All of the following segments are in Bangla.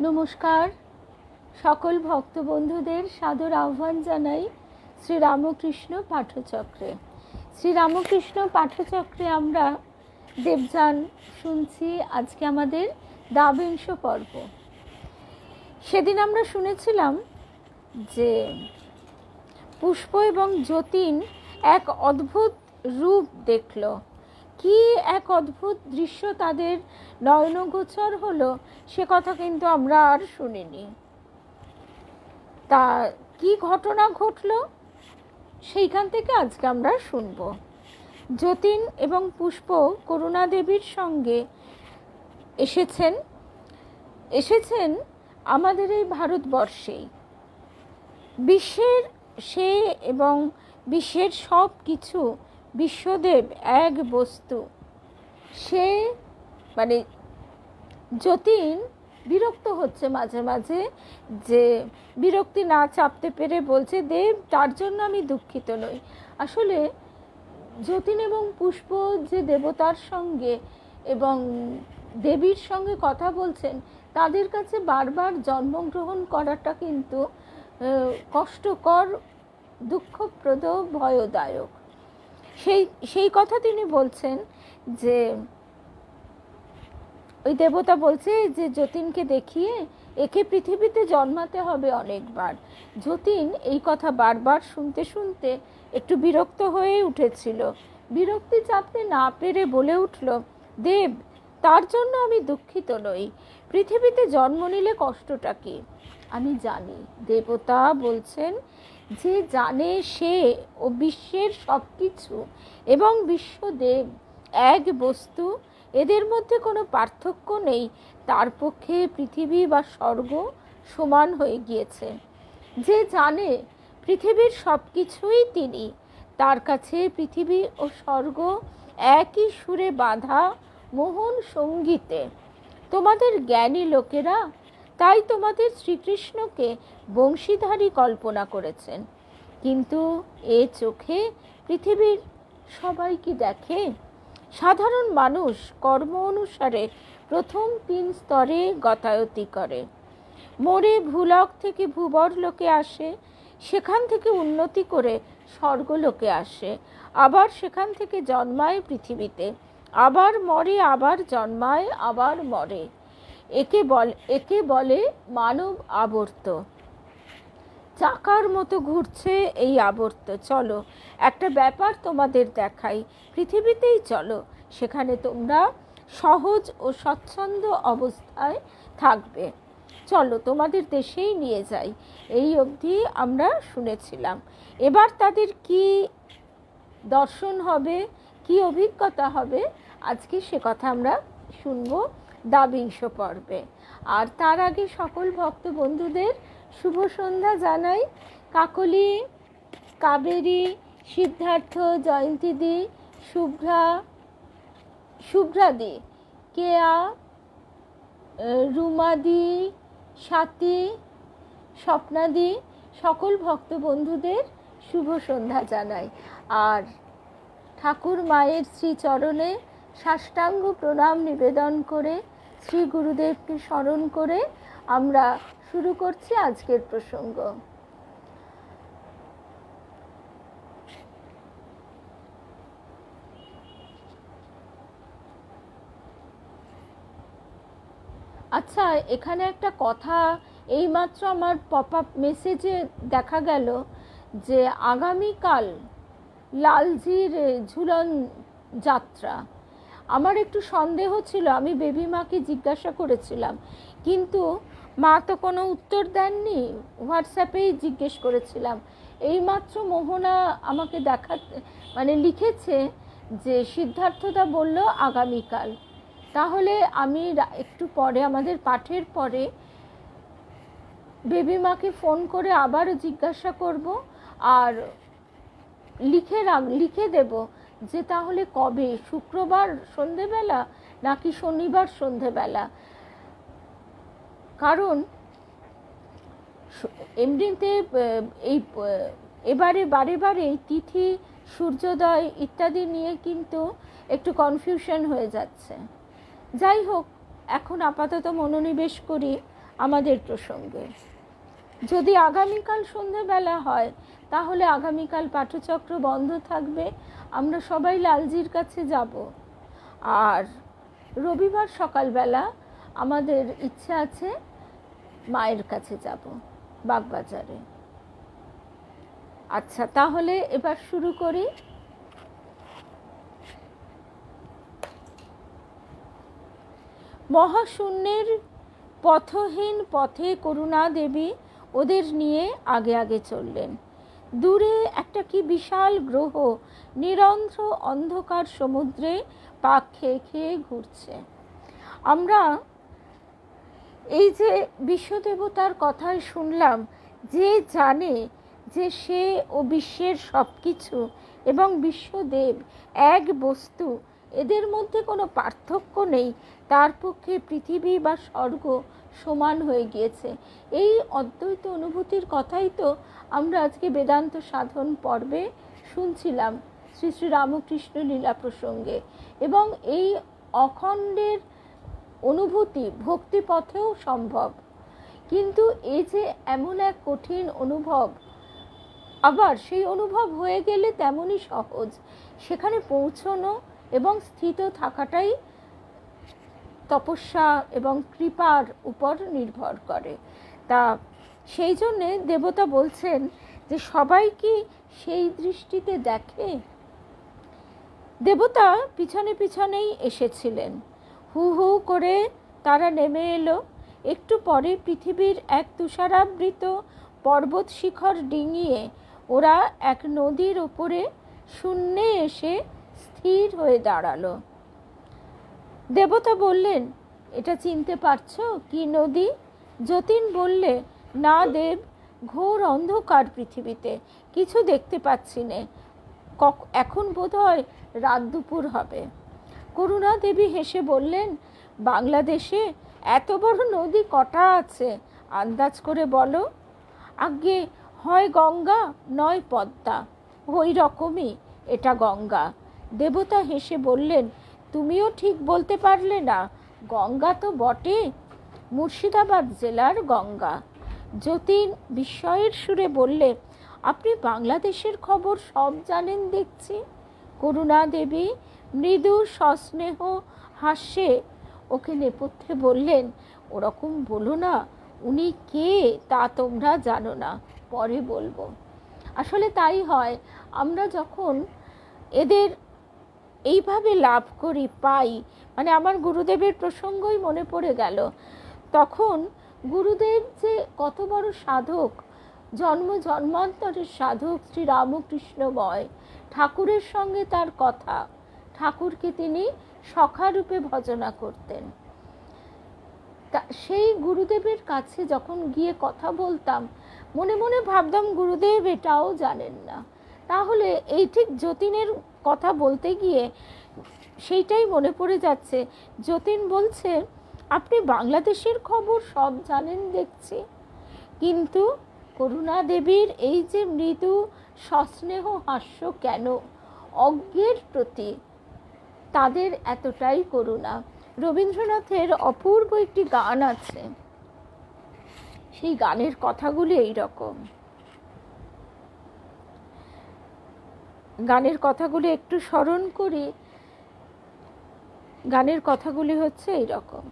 নমস্কার, সকল ভক্ত বন্ধুদের সাদর আহ্বান জানাই শ্রীরামকৃষ্ণ পাঠচক্রে। শ্রীরামকৃষ্ণ পাঠচক্রে আমরা দেবযান শুনছি। আজকে আমাদের দ্বাবিংশ পর্ব। সেদিন আমরা শুনেছিলাম যে পুষ্প এবং যতীন এক অদ্ভুত রূপ দেখল। কি এক অদ্ভুত দৃশ্য তাদের নয়নগোচর হলো, সে কথা কিন্তু আমরা আর শুনিনি। তা কি ঘটনা ঘটলো সেইখান থেকে আজকে আমরা শুনব। যতীন এবং পুষ্প করুণা দেবীর সঙ্গে এসেছেন আমাদের এই ভারতবর্ষেই। বিশ্বের সে এবং বিশ্বের সব কিছু বিশ্বদেব এক বস্তু। সে মানে যতীন বিরক্ত হচ্ছে মাঝে মাঝে, যে বিরক্তি না চাপতে পেরে বলছে, দেব তার জন্য আমি দুঃখিত নই। আসলে যতীন এবং পুষ্প যে দেবতার সঙ্গে এবং দেবীর সঙ্গে কথা বলছেন, তাদের কাছে বারবার জন্মগ্রহণ করাটা কিন্তু কষ্টকর, দুঃখপ্রদ, ভয়দায়ক। সেই কথা তিনি বলছেন যে ওই দেবতা বলছে যে যতীনকে দেখিয়ে একে পৃথিবীতে জন্মাতে হবে অনেকবার। যতীন এই কথা বারবার শুনতে শুনতে একটু বিরক্ত হয়ে উঠেছিল। বিরক্তি চাপতে না পেরে বলে উঠল, দেব তার জন্য আমি দুঃখিত নই। পৃথিবীতে জন্ম নিলে কষ্টটা কি আমি জানি। দেবতা বলছেন যে জানে সে ও বিশ্বের সব কিছু এবং বিশ্বদেব এক বস্তু, এদের মধ্যে কোনো পার্থক্য নেই, তার পক্ষে পৃথিবী বা স্বর্গ সমান হয়ে গিয়েছে। যে জানে পৃথিবীর সব কিছুই তিনি, তার কাছে পৃথিবী ও স্বর্গ একই সুরে বাঁধা মোহন সঙ্গীতে। তোমাদের জ্ঞানী লোকেরা তাই তোমাদের শ্রীকৃষ্ণকে বংশীধারী কল্পনা করেছেন, কিন্তু এ চোখে পৃথিবীর সবাই কি দেখে? সাধারণ মানুষ কর্ম অনুসারে প্রথম 3 স্তরে গতায়তি করে। মরে ভূলোক থেকে ভূবর লোকে আসে, সেখান থেকে উন্নতি করে স্বর্গলোকে আসে, আবার সেখান থেকে জন্মায় পৃথিবীতে, আবার মরে, আবার জন্মায়, আবার মরে। একে বলে মানব আবর্ত। চাকার মতো ঘুরছে এই আবর্ত। চলো একটা ব্যাপার তোমাদের দেখাই, পৃথিবীতেই চলো, সেখানে তোমরা সহজ ও স্বচ্ছন্দ অবস্থায় থাকবে। চলো তোমাদের দেশেই নিয়ে যাই। এই অবধি আমরা শুনেছিলাম। এবার তাদের কি দর্শন হবে, কি অভিজ্ঞতা হবে, আজকে সে কথা আমরা শুনবো দ্বাবিংশ পর্বে। আর তার আগে সকল ভক্ত বন্ধুদের শুভ সন্ধ্যা জানাই। কাকলি, কাবেরী, সিদ্ধার্থ, জয়ন্তীদি, শুভ্রাদি, কেয়া, রুমাদি, স্বাতী, স্বপ্নাদি, সকল ভক্ত বন্ধুদের শুভ সন্ধ্যা জানাই। আর ঠাকুর মায়ের শ্রীচরণে সাষ্টাঙ্গ প্রণাম নিবেদন করে, শ্রী গুরুদেবকে স্মরণ করে আমরা শুরু করছি আজকের প্রসঙ্গ। আচ্ছা, এখানে একটা কথা এইমাত্র আমার পপ আপ মেসেজে দেখা গেল যে আগামীকাল লালজির ঝুলন যাত্রা। আমার একটু সন্দেহ ছিল, আমি বেবি মাকে জিজ্ঞাসা করেছিলাম, কিন্তু মা তো কোনো উত্তর দেননি। হোয়াটসঅ্যাপেই জিজ্ঞেস করেছিলাম। এইমাত্র মোহনা আমাকে লিখেছে যে সিদ্ধার্থদা বলল আগামীকাল। তাহলে আমি একটু পরে, আমাদের পাঠের পরে, বেবি মাকে ফোন করে আবারও জিজ্ঞাসা করব আর লিখে দেব যে তাহলে কবে, শুক্রবার সন্ধেবেলা নাকি শনিবার সন্ধেবেলা। কারণ এমনিতে এবারে বারে এই তিথি, সূর্যোদয় ইত্যাদি নিয়ে কিন্তু একটু কনফিউশন হয়ে যাচ্ছে। যাই হোক, এখন আপাতত মনোনিবেশ করি আমাদের প্রসঙ্গে। যদি আগামীকাল সন্ধেবেলা হয় তাহলে আগামীকাল পাঠচক্র বন্ধ থাকবে, আমরা সবাই লালজির কাছে যাব। আর রবিবার সকালবেলা আমাদের ইচ্ছা আছে মায়ের কাছে যাব বাগবাজারে। আচ্ছা, তাহলে এবার শুরু করি। মহাশূন্যের পথহীন পথে করুণা দেবী ওদের নিয়ে আগে আগে চললেন। দূরে একটা কি বিশাল গ্রহ নিরন্ধ্র অন্ধকার সমুদ্রে পাক খেয়ে খেয়ে ঘুরছে। আমরা এই যে বিশ্বদেবতার কথাই শুনলাম, যে জানে যে সে ও বিশ্বের সব কিছু এবং বিশ্বদেব এক বস্তু, এদের মধ্যে কোনো পার্থক্য নেই, তার পক্ষে পৃথিবী বা স্বর্গ সমান হয়ে গিয়েছে। এই অদ্বৈত অনুভূতির কথাই তো আমরা আজকে বেদান্ত সাধন পর্বে শুনছিলাম শ্রী শ্রী রামকৃষ্ণ লীলা প্রসঙ্গে। এবং এই অখণ্ডের অনুভূতি ভক্তি পথেও সম্ভব, কিন্তু এই যে এমন এক কঠিন অনুভব, আবার সেই অনুভব হয়ে গেলে তেমনই সহজ, সেখানে পৌঁছনো এবং স্থিত থাকাটাই তপস্যা এবং কৃপার উপর নির্ভর করে। তা সেই জন্যে দেবতা বলছেন যে সবাই কি সেই দৃষ্টিতে দেখে? দেবতা পিছনে পিছনেই এসেছিলেন। হু হু করে তারা নেমে এলো। একটু পরে পৃথিবীর এক তুষারাবৃত পর্বত শিখর ডিঙিয়ে ওরা এক নদীর ওপরে শূন্যে এসে স্থির হয়ে দাঁড়ালো। দেবতা বললেন, এটা চিনতে পারছো কি নদী? যতীন বললে, না দেব, ঘোর অন্ধকার পৃথিবীতে, কিছু দেখতে পাচ্ছি নে, এখন বোধহয় রাত দুপুর হবে। করুণা দেবী হেসে বললেন, বাংলাদেশে এত বড় নদী কটা আছে আন্দাজ করে বলো? আগে হয় গঙ্গা নয় পদ্মা, ওই রকমই এটা গঙ্গা। দেবতা হেসে বললেন, তুমিও ঠিক বলতে পারলে না, গঙ্গা তো বটে, মুর্শিদাবাদ জেলার গঙ্গা। যতীন বিস্ময়ের সুরে বললে, আপনি বাংলাদেশের খবর সব জানেন দেখছি। করুণা দেবী মৃদু সস্নেহ হাস্যে ওকে নেপথ্যে বললেন, ওরকম বলো না, উনি কে তা তোমরা জানো না, পরে বলবো। আসলে তাই হয়, আমরা যখন এদের এইভাবে লাভ করি পাই, মানে আমার গুরুদেবের প্রসঙ্গই মনে পড়ে গেল, তখন গুরুদেব যে কত বড় সাধক, জন্ম জন্মান্তরের সাধক, শ্রী রামকৃষ্ণময় ঠাকুরের সঙ্গে তার কথা, ঠাকুরকে তিনি সখারূপে ভজনা করতেন। তা সেই গুরুদেবের কাছে যখন গিয়ে কথা বলতাম, মনে মনে ভাবতাম গুরুদেব এটাও জানেন না। তাহলে এই ঠিক যতীনের কথা বলতে গিয়ে সেইটাই মনে পড়ে যাচ্ছে। যতীন বলছে, আপনি বাংলাদেশের খবর সব জানেন দেখছি। কিন্তু করুণা দেবীর এই যে মৃদু সস্নেহ হাস্য কেন? অজ্ঞের প্রতি তাদের এতটাই করুণা। রবীন্দ্রনাথের অপূর্ব একটি গান আছে, সেই গানের কথাগুলি এইরকম। গানের কথাগুলি একটু স্মরণ করি। গানের কথাগুলি হচ্ছে এইরকম।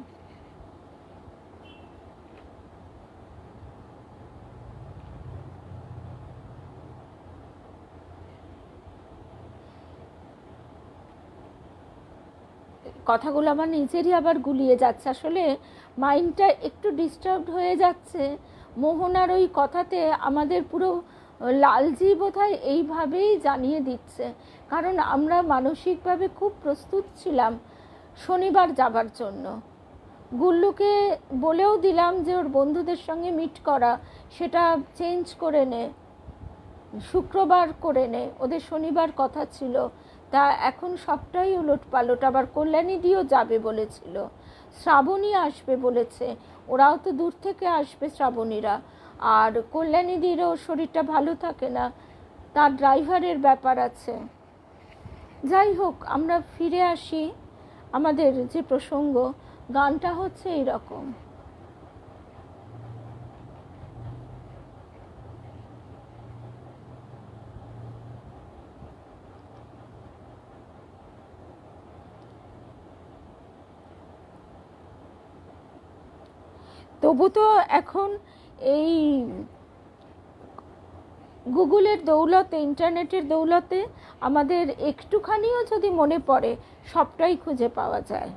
কথাগুলো আমার নিজেরই আবার গুলিয়ে যাচ্ছে, আসলে মাইন্ডটা একটু ডিস্টার্বড হয়ে যাচ্ছে। মোহনার ওই কথাতে আমাদের পুরো লালজি বোধহয় এইভাবেই জানিয়ে দিচ্ছে, কারণ আমরা মানসিকভাবে খুব প্রস্তুত ছিলাম শনিবার যাবার জন্য। গুল্লুকে বলেও দিলাম যে ওর বন্ধুদের সঙ্গে মিট করা, সেটা চেঞ্জ করে নে, শুক্রবার করে নে, ওদের শনিবার কথা ছিল। তা এখন সবটাই উলট পালট। আবার কল্যাণীদিও যাবে বলেছিল, শ্রাবণী আসবে বলেছে, ওরাও তো দূর থেকে আসবে শ্রাবণীরা। আর কল্যাণীদিরও শরীরটা ভালো থাকে না, তার ড্রাইভারের ব্যাপার আছে। যাই হোক, আমরা ফিরে আসি আমাদের যে প্রসঙ্গ। গানটা হচ্ছে এইরকম। তবু তো এখন এই গুগলের দৌলতে, ইন্টারনেটের দৌলতে আমাদের একটুখানিও যদি মনে পড়ে সবটাই খুঁজে পাওয়া যায়।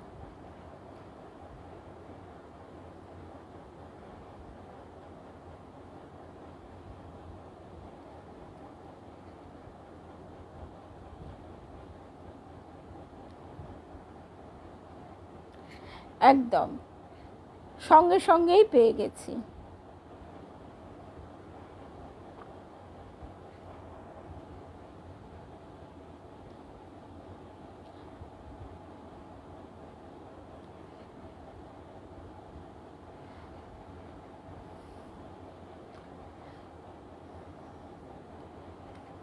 একদম সঙ্গে সঙ্গেই পেয়ে গেছি।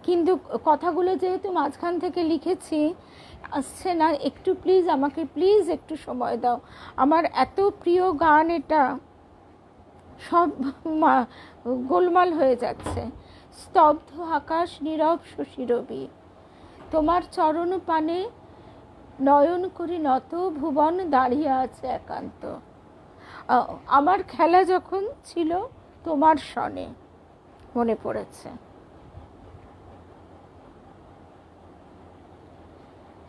কিন্তু কথাগুলো যেহেতু মাঝখান থেকে লিখেছি আসছে না, একটু প্লিজ আমাকে প্লিজ একটু সময় দাও। আমার এত প্রিয় গান, এটা সব গোলমাল হয়ে যাচ্ছে। স্তব্ধ আকাশ, নীরব শশী রবি, তোমার চরণ পানে নয়ন করি নত, ভুবন দাঁড়িয়ে আছে একান্ত। আমার খেলা যখন ছিল তোমার সনে, মনে পড়েছে।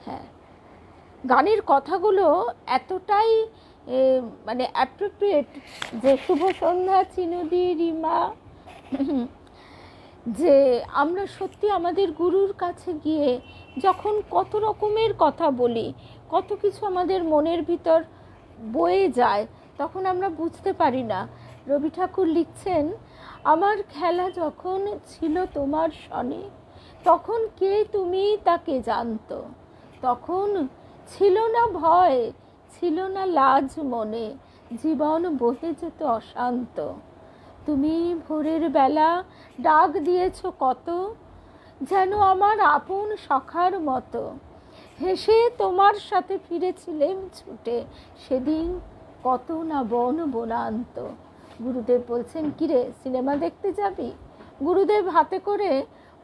হ্যাঁ, গানের কথাগুলো এতটাই মানে অ্যাপ্রোপ্রিয়েট যে শুভ সন্ধ্যা চিনুদি রিমা, যে আমরা সত্যি আমাদের গুরুর কাছে গিয়ে যখন কত রকমের কথা বলি, কত কিছু আমাদের মনের ভিতর বয়ে যায়, তখন আমরা বুঝতে পারি না। রবি ঠাকুর লিখছেন, আমার খেলা যখন ছিল তোমার সনে, তখন কে তুমি তাকে জানতো, তখন ছিল না ভয়, ছিল না লাজ মনে, জীবন বহে যেত অশান্ত। তুমি ভোরের বেলা ডাক দিয়েছ কত, যেন আমার আপন সখার মতো, হেসে তোমার সাথে ফিরেছিলেম ছুটে, সেদিন কত না বন বনান্ত। গুরুদেব বলছেন, কিরে সিনেমা দেখতে যাবি? গুরুদেব হাতে করে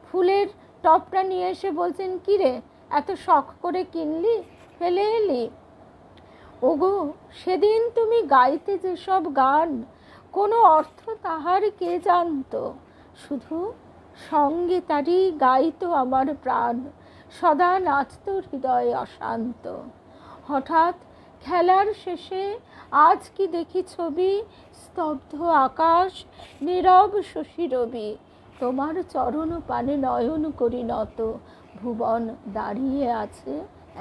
ফুলের টপটা নিয়ে এসে বলছেন, কিরে এত শখ করে কিনলি, ফেলে এলি? ওগো সেদিন তুমি গাইতে যেসব গান, কোনো অর্থ তাহার কে জানতো, শুধু সঙ্গে তারই গাইতো আমার প্রাণ, সদা নাচত হৃদয় অশান্ত। হঠাৎ খেলার শেষে আজ কি দেখি ছবি, স্তব্ধ আকাশ, নীরব শশী রবি, তোমার চরণ পানে নয়ন করি নত, ভুবন দাঁড়িয়ে আছে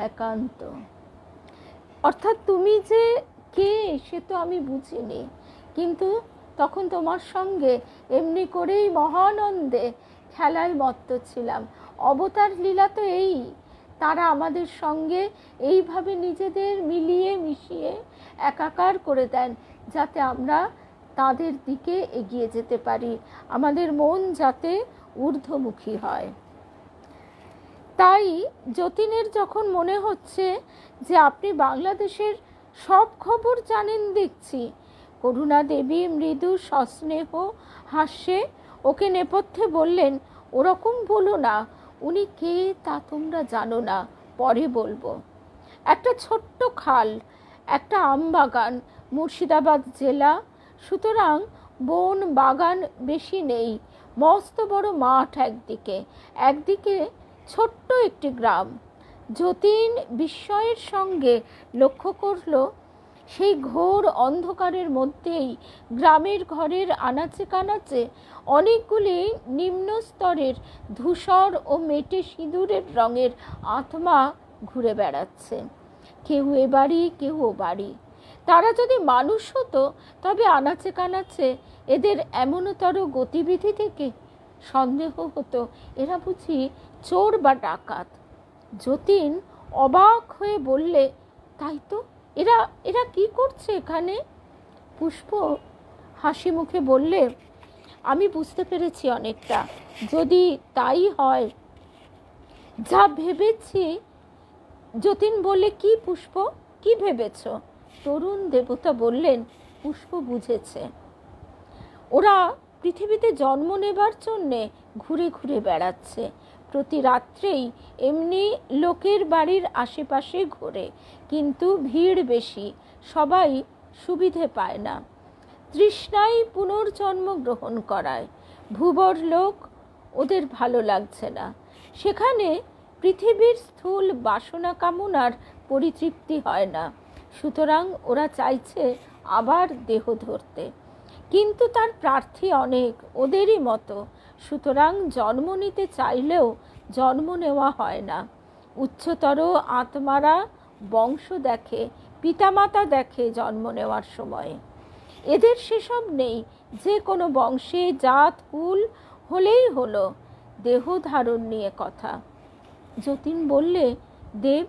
একান্ত। অর্থাৎ তুমি যে কে সে তো আমি বুঝিনি, কিন্তু তখন তোমার সঙ্গে এমনি করেই মহানন্দে খেলায় মত্ত ছিলাম। অবতার লীলা তো এই, তারা আমাদের সঙ্গে এইভাবে নিজেদের মিলিয়ে মিশিয়ে একাকার করে দেন, যাতে আমরা তাদের দিকে এগিয়ে যেতে পারি, আমাদের মন যাতে ঊর্ধ্বমুখী হয়। তাই যতীনের যখন মনে হচ্ছে যে আপনি বাংলাদেশের সব খবর জানেন দেখছি, করুণা দেবী মৃদু সস্নেহ হাস্যে ওকে নেপথ্যে বললেন, ওরকম বলো না, উনি কে তা তোমরা জানো না, পরে বলবো। একটা ছোট্ট খাল, একটা আম বাগান, মুর্শিদাবাদ জেলা, সুতরাং বন বাগান বেশি নেই, মস্ত বড় মাঠ একদিকে, একদিকে ছোট্ট একটি গ্রাম। যতীন বিস্ময়ের সঙ্গে লক্ষ্য করল, সেই ঘোর অন্ধকারের মধ্যেই গ্রামের ঘরের আনাচে কানাচে অনেকগুলি নিম্ন স্তরের ধূসর ও মেটে সিঁদুরের রঙের আত্মা ঘুরে বেড়াচ্ছে, কেউ এ বাড়ি কেউ ও বাড়ি। তারা যদি মানুষ হতো তবে আনাচে কানাচে এদের এমনতর গতিবিধি থেকে সন্দেহ হতো এরা বুঝি চোর বা ডাকাত। যতীন অবাক হয়ে বললে, তাই তো, এরা এরা কি করছে এখানে? পুষ্প হাসি মুখে বললে, আমি বুঝতে পেরেছি অনেকটা, যদি তাই হয় যা ভেবেছি। যতীন বললে, কি পুষ্প, কি ভেবেছ? তরুণ দেবতা বললেন, পুষ্প বুঝেছে, ওরা পৃথিবীতে জন্ম নেবার জন্যে ঘুরে ঘুরে বেড়াচ্ছে, প্রতি রাত্রেই এমনি লোকের বাড়ির আশেপাশে ঘোরে, কিন্তু ভিড় বেশি, সবাই সুবিধে পায় না। তৃষ্ণাই পুনর্জন্ম গ্রহণ করায়। ভূবর লোক ওদের ভালো লাগছে না, সেখানে পৃথিবীর স্থূল বাসনা কামনার পরিতৃপ্তি হয় না, সুতরাং ওরা চাইছে আবার দেহ ধরতে। কিন্তু তার প্রার্থী অনেক ওদেরই মতো, সুতরাং জন্ম নিতে চাইলেও জন্ম নেওয়া হয় না। উচ্চতর আত্মারা বংশ দেখে, পিতামাতা দেখে জন্ম নেওয়ার সময়ে। এদের সেসব নেই, যে কোনো বংশে জাত কুল হলেই হলো, দেহ ধারণ নিয়ে কথা। যতীন বললে, দেব,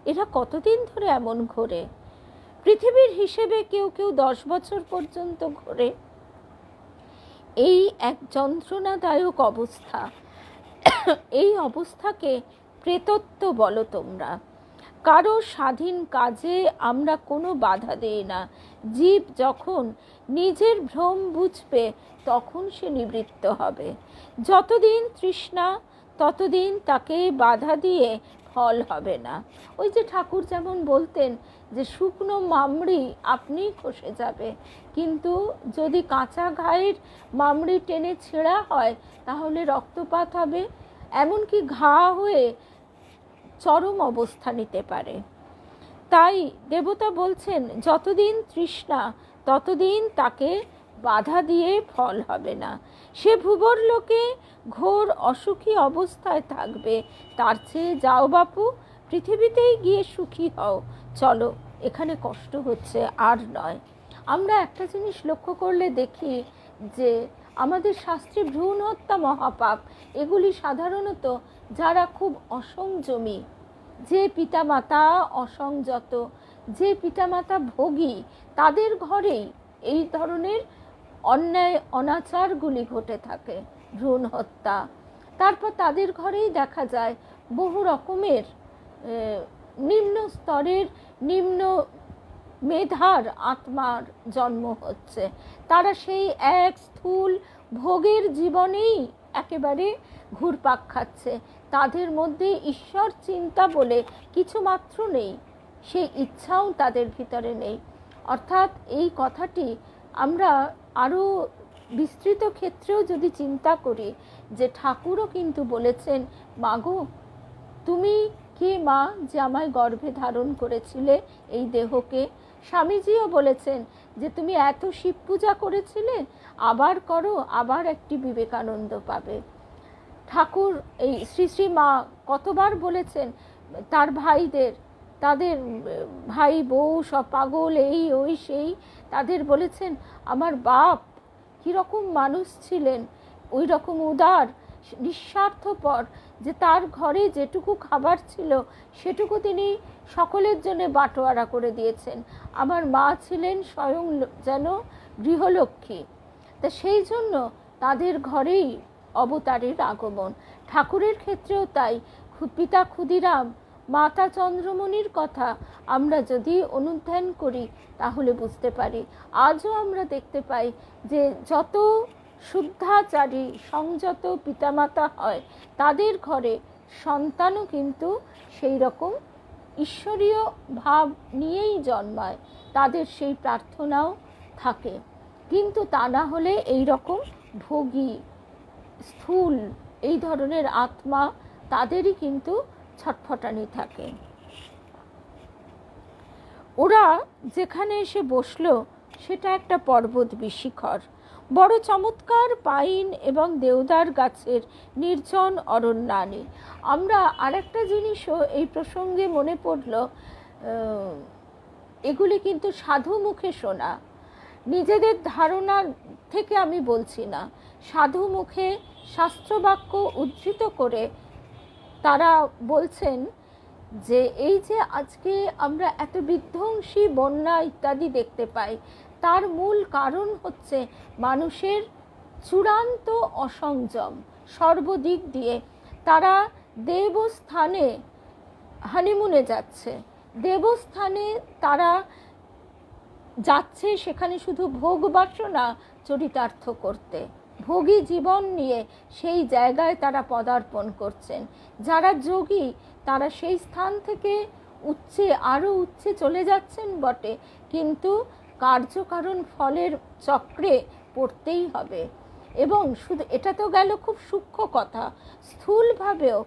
এরা কতদিন ধরে এমন ঘোরে? পৃথিবীর হিসেবে কেউ কেউ 10 বছর পর্যন্ত ঘোরে। এই এক যন্ত্রণাদায়ক অবস্থা। এই অবস্থাকে প্রেতত্ব বলো তোমরা। কারো স্বাধীন কাজে আমরা কোনো বাধা দেই না। জীব যখন নিজের ভ্রম বুঝবে তখন সে নিবৃত্ত হবে। যতদিন তৃষ্ণা ততদিন তাকে বাধা দিয়ে ফল হবে না। ওই যে ঠাকুর যেমন বলতেন যে শুকনো মামড়ি আপনি খসে যাবে, কিন্তু যদি কাঁচা ঘায়ের মামড়ি টেনে ছেঁড়া হয় তাহলে রক্তপাত হবে, এমনকি ঘা হয়ে চরম অবস্থা নিতে পারে। তাই দেবতা বলছেন যতদিন তৃষ্ণা ততদিন তাকে বাধা দিয়ে ফল হবে না। সে ভূবর লোকে ঘোর অসুখী অবস্থায় থাকবে, তার চেয়ে যাও বাপু, পৃথিবীতেই গিয়ে সুখী হও। চলো, এখানে কষ্ট হচ্ছে আর নয়। আমরা একটা জিনিস লক্ষ্য করলে দেখি যে আমাদের শাস্ত্রে ভ্রূণ হত্যা মহাপাপ। এগুলি সাধারণত যারা খুব অসংযমী, যে পিতামাতা অসংযত, যে পিতামাতা ভোগী, তাদের ঘরেই এই ধরনের অন্যায় অনাচারগুলি ঘটে থাকে, ভ্রূণ হত্যা। তারপর তাদের ঘরেই দেখা যায় বহু রকমের নিম্ন স্তরের নিম্ন মেধার আত্মার জন্ম হচ্ছে। তারা সেই এক স্থূল ভোগের জীবনেই একেবারে ঘুরপাক খাচ্ছে। তাদের মধ্যে ঈশ্বর চিন্তা বলে কিছু মাত্র নেই, সেই ইচ্ছাও তাদের ভিতরে নেই। অর্থাৎ এই কথাটি আমরা আরও বিস্তৃত ক্ষেত্রেও যদি চিন্তা করি, যে ঠাকুরও কিন্তু বলেছেন, মাগো তুমি কে মা যে আমায় গর্ভে ধারণ করেছিলে এই দেহকে? স্বামীজিও বলেছেন যে তুমি এত শিব পূজা করেছিলে, আবার করো, আবার একটি বিবেকানন্দ পাবে। ঠাকুর এই শ্রী শ্রী মা কতবার বলেছেন তার ভাইদের, তাদের ভাই বউ সব পাগল, এই ওই সেই, তাদের বলেছেন আমার বাপ কীরকম মানুষ ছিলেন, ওই রকম উদার নিঃস্বার্থপর, যে তার ঘরে যেটুকু খাবার ছিল সেটুকু তিনি সকলের জন্য বাটোয়ারা করে দিয়েছেন। আমার মা ছিলেন স্বয়ং যেন গৃহলক্ষ্মী। তা সেই জন্য তাদের ঘরেই অবতারের আগমন। ঠাকুরের ক্ষেত্রেও তাই। পিতা ক্ষুদিরাম, মাতা চন্দ্রমণির কথা আমরা যদি অনুধ্যান করি তাহলে বুঝতে পারি। আজও আমরা দেখতে পাই যে যত শুদ্ধাচারী সংযত পিতামাতা হয় তাদের ঘরে সন্তানও কিন্তু সেই রকম ঈশ্বরীয় ভাব নিয়েই জন্মায়, তাদের সেই প্রার্থনাও থাকে। কিন্তু তা না হলে এই রকম ভোগী স্থূল এই ধরনের আত্মা তাদেরই কিন্তু ছটফটানি থাকে। ওরা যেখানে এসে বসলো সেটা একটা পর্বত বিশিখর, বড় চমৎকার পাইন এবং দেওদার গাছের নির্জন অরণ্যানি। আমরা আরেকটা জিনিসও এই প্রসঙ্গে মনে পড়ল, এগুলি কিন্তু সাধু মুখে শোনা, নিজেদের ধারণা থেকে আমি বলছি না, সাধু মুখে শাস্ত্রবাক্য উদ্ধৃত করে তারা বলছেন যে এই যে আজকে আমরা এত বিধ্বংসী বন্যা ইত্যাদি দেখতে পাই, তার মূল কারণ হচ্ছে মানুষের চূড়ান্ত অসংযম সর্বদিক দিয়ে। তারা দেবস্থানে হানিমুনে যাচ্ছে, দেবস্থানে তারা যাচ্ছে সেখানে শুধু ভোগ বাসনা চরিতার্থ করতে, ভোগী জীবন নিয়ে সেই জায়গায় তারা পদার্পণ করছেন। যারা যোগী তারা সেই স্থান থেকে উচ্চে আরও উচ্চে চলে যাচ্ছেন বটে, কিন্তু কার্যকারণ ফলের চক্রে পড়তেই হবে। এবং শুধু এটা তো গেল খুব সূক্ষ্ম কথা, স্থূলভাবেও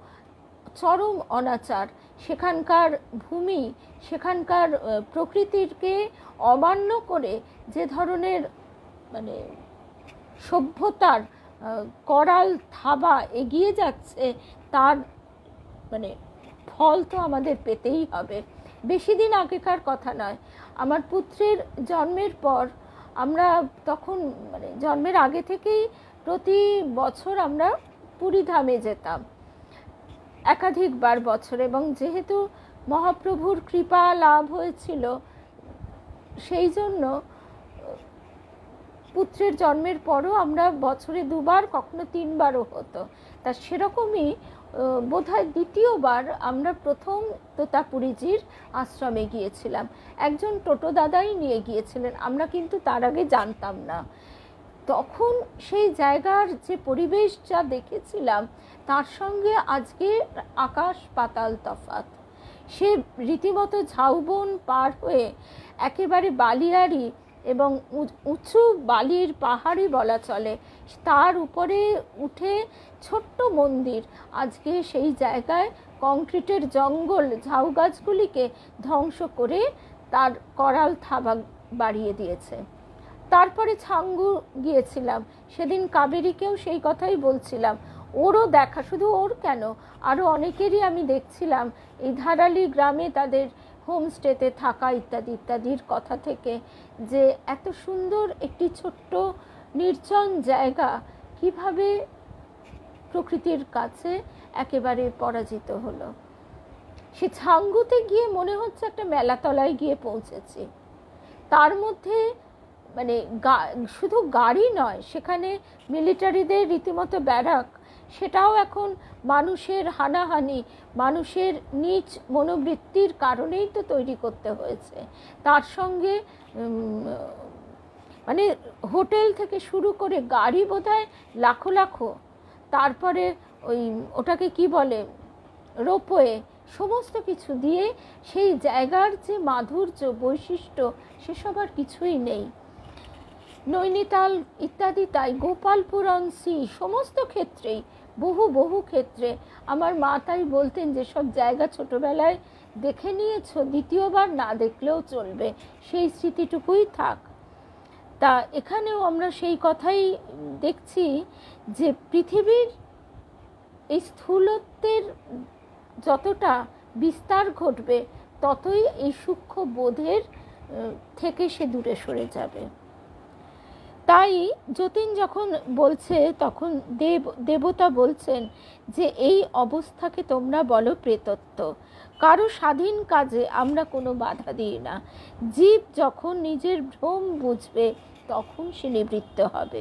চরম অনাচার, সেখানকার ভূমি, সেখানকার প্রকৃতিকে অমান্য করে যে ধরনের মানে সভ্যতার করাল থাবা এগিয়ে যাচ্ছে, তার মানে ফল তো আমাদের পেতেই হবে। বেশি দিন আগেকার কথা নয়, আমার পুত্রের জন্মের পর আমরা তখন মানে জন্মের আগে থেকেই প্রতি বছর আমরা পুরীধামে যেতাম একাধিকবার বছর, এবং যেহেতু মহাপ্রভুর কৃপা লাভ হয়েছিল সেই জন্য পুত্রের জন্মের পরও আমরা বছরে 2বার, কখনো 3বারও হতো। তা সেরকমই বোধহয় দ্বিতীয়বার আমরা প্রথম তোতাপুরীজির আশ্রমে গিয়েছিলাম। একজন টোটো দাদাই নিয়ে গিয়েছিলেন, আমরা কিন্তু তার আগে জানতাম না। তখন সেই জায়গার যে পরিবেশ যা দেখেছিলাম তার সঙ্গে আজকে আকাশ পাতাল তফাৎ। সে রীতিমতো ঝাউবন পার হয়ে একেবারে বালিয়াড়ি এবং উঁচু বালির পাহাড়ই বলা চলে, তার উপরে উঠে ছোট্ট মন্দির। আজকে সেই জায়গায় কংক্রিটের জঙ্গল, ঝাউ গাছগুলিকে ধ্বংস করে তার করাল থাবা বাড়িয়ে দিয়েছে। তারপরে ছাঙ্গু গিয়েছিলাম, সেদিন কাবেরীকেও সেই কথাই বলছিলাম, ওরও দেখা, শুধু ওর কেন, আরও অনেকেরই আমি দেখছিলাম এই ধারালি গ্রামে তাদের হোমস্টেতে থাকা ইত্যাদি ইত্যাদির কথা থেকে, যে এত সুন্দর একটি ছোট্ট নির্জন জায়গা কিভাবে প্রকৃতির কাছে একেবারে পরাজিত হলো। সে ছাঙ্গুতে গিয়ে মনে হচ্ছে একটা মেলাতলায় গিয়ে পৌঁছেছি। তার মধ্যে মানে শুধু গাড়ি নয়, সেখানে মিলিটারিদের রীতিমতো ব্যারাক, সেটাও এখন মানুষের হানাহানি, মানুষের নীচ মনোবৃত্তির কারণেই তো তৈরি করতে হয়েছে। তার সঙ্গে মানে হোটেল থেকে শুরু করে গাড়ি বোধহয় লাখো লাখো, তারপরে ওটাকে কি বলে রোপওয়ে, সমস্ত কিছু দিয়ে সেই জায়গার যে মাধুর্য বৈশিষ্ট্য সেসব আর কিছুই নেই। নৈনিতাল ইত্যাদি তাই, গোপালপুরম সি, সমস্ত ক্ষেত্রেই বহু ক্ষেত্রে আমার মা তাই বলতেন যে সব জায়গা ছোটবেলায় দেখে নিয়েছো, দ্বিতীয়বার না দেখলেও চলবে, সেই স্মৃতিটুকুই থাক। তা এখানেও আমরা সেই কথাই দেখছি যে পৃথিবীর এই স্থূলত্বের যতটা বিস্তার ঘটবে ততই এই সূক্ষ্ম বোধের থেকে সে দূরে সরে যাবে। তাই যতীন যখন বলছে তখন দেবতা বলছেন যে এই অবস্থাকে তোমরা বলো প্রেতত্ব। কারো স্বাধীন কাজে আমরা কোনো বাধা দিই না। জীব যখন নিজের ভ্রম বুঝবে তখন সে নিবৃত্ত হবে।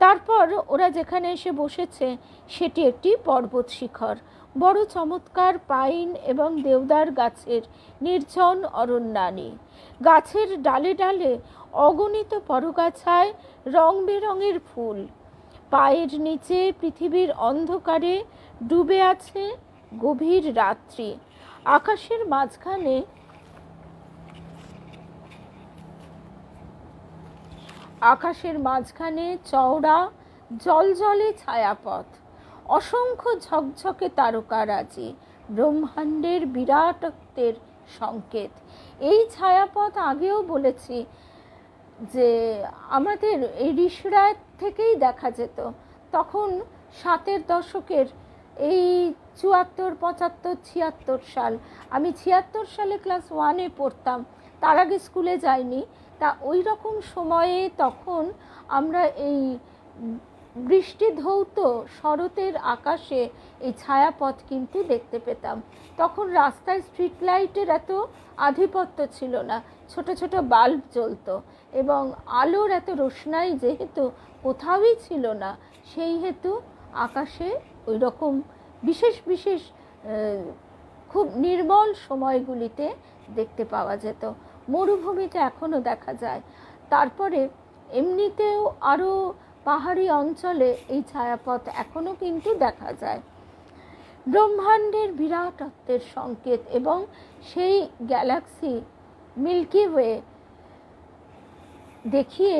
তারপর ওরা যেখানে এসে বসেছে সেটি একটি পর্বত শিখর, বড় চমৎকার পাইন এবং দেওদার গাছের নির্জন অরণ্যানী। গাছের ডালে ডালে অগণিত পরগাছায় রং বেরঙের ফুল। পায়ের নিচে পৃথিবীর অন্ধকারে ডুবে আছে গভীর রাত্রি। আকাশের মাঝখানে চওড়া জলজলে ছায়াপথ, অসংখ্য ঝকঝকে তারকারাজি, ব্রহ্মাণ্ডের বিরাটত্বের সংকেত। এই ছায়াপথ আগেও বলেছি যে আমাদের এই ঋষরাত থেকেই দেখা যেত। তখন 7-এর দশকের এই 74, 75, 76 সাল, আমি 76 সালে ক্লাস 1-এ পড়তাম, তার আগে স্কুলে যাইনি। তা ওই রকম সময়ে তখন আমরা এই বৃষ্টি ধৌত শরতের আকাশে এই ছায়াপথ কিন্তু দেখতে পেতাম। তখন রাস্তায় স্ট্রিট লাইটের এত আধিপত্য ছিল না, ছোট ছোট বাল্ব জ্বলতো এবং আলোর এত রোশনাই যেহেতু কোথাওই ছিল না, সেই হেতু আকাশে ওই রকম বিশেষ বিশেষ খুব নির্মল সময়গুলিতে দেখতে পাওয়া যেত। মরুভূমিতে এখনও দেখা যায়। তারপরে এমনিতেও আরও পাহাড়ি অঞ্চলে এই ছায়াপথ এখনও কিন্তু দেখা যায়। ব্রহ্মাণ্ডের বিরাটত্বের সংকেত এবং সেই গ্যালাক্সি মিল্কি ওয়ে দেখিয়ে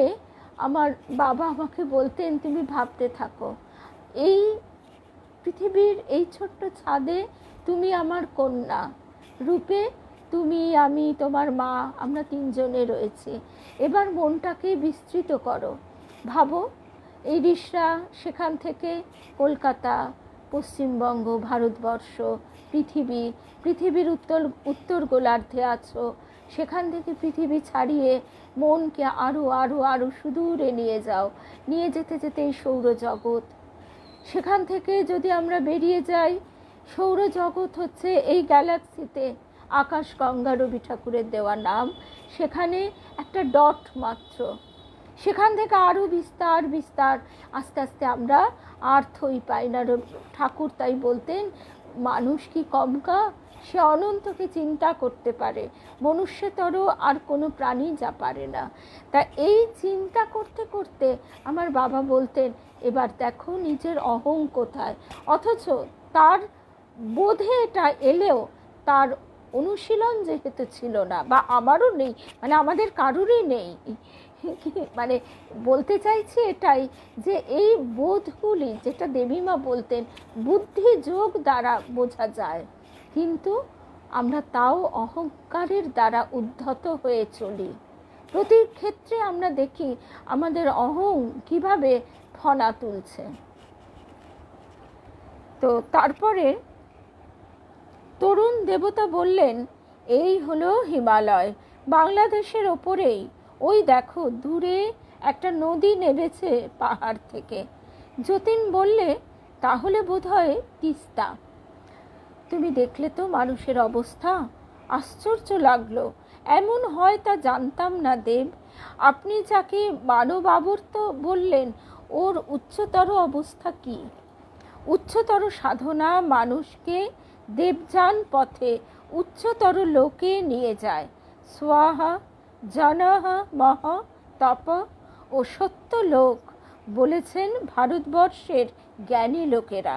আমার বাবা আমাকে বলতেন, তুমি ভাবতে থাকো, এই পৃথিবীর এই ছোট্ট ছাদে তুমি আমার কন্যা রূপে, তুমি, আমি, তোমার মা, আমরা তিনজনে রয়েছি। এবার মনটাকে বিস্তৃত করো, ভাবো এই রিসরা সেখান থেকে কলকাতা, পশ্চিমবঙ্গ, ভারতবর্ষ, পৃথিবীর উত্তর গোলার্ধে আছো, সেখান থেকে পৃথিবী ছাড়িয়ে মনকে আরও আরও আরও সুদূরে নিয়ে যাও। নিয়ে যেতে যেতে এই সৌরজগৎ, সেখান থেকে যদি আমরা বেরিয়ে যাই, সৌরজগৎ হচ্ছে এই গ্যালাক্সিতে আকাশগঙ্গা রবি ঠাকুরের দেওয়া নাম, সেখানে একটা ডট মাত্র। সেখান থেকে আরও বিস্তার বিস্তার, আস্তে আস্তে আমরা আর্থই পাই না। ঠাকুর তাই বলতেন, মানুষ কি কমকা, সে অনন্তকে চিন্তা করতে পারে, মনুষ্যতর আর কোনো প্রাণী যা পারে না। তা এই চিন্তা করতে করতে আমার বাবা বলতেন, এবার দেখো নিজের অহং কোথায়। অথচ তার বোধে এটা এলেও তার অনুশীলন যেহেতু ছিল না, বা আমারও নেই, মানে আমাদের কারোরই নেই, মানে বলতে চাইছি এটাই যে এই বোধগুলি, যেটা দেবীমা বলতেন বুদ্ধি যোগ দ্বারা বোঝা যায়, কিন্তু আমরা তাও অহংকারের দ্বারা উদ্ধত হয়ে চলি। প্রতি ক্ষেত্রে আমরা দেখি আমাদের অহং কিভাবে ফনা তুলছে। তো তারপরে তরুণ দেবতা বললেন, এই হলো হিমালয়, বাংলাদেশের ওপরেই ওই দেখো দূরে একটা নদী নেমেছে পাহাড় থেকে। যতীন বললে, তাহলে বোধহয় তিস্তা। তুমি দেখলে তো মানুষের অবস্থা, আশ্চর্য লাগলো, এমন হয় তা জানতাম না দেব। আপনি যাকে মানব আবর্ত বললেন, ওর উচ্চতর অবস্থা কি? উচ্চতর সাধনা মানুষকে দেবযান পথে উচ্চতর লোকে নিয়ে যায়। স্বাহা জনহ মহ তপ ও সত্য লোক বলেছেন ভারতবর্ষের জ্ঞানী লোকেরা।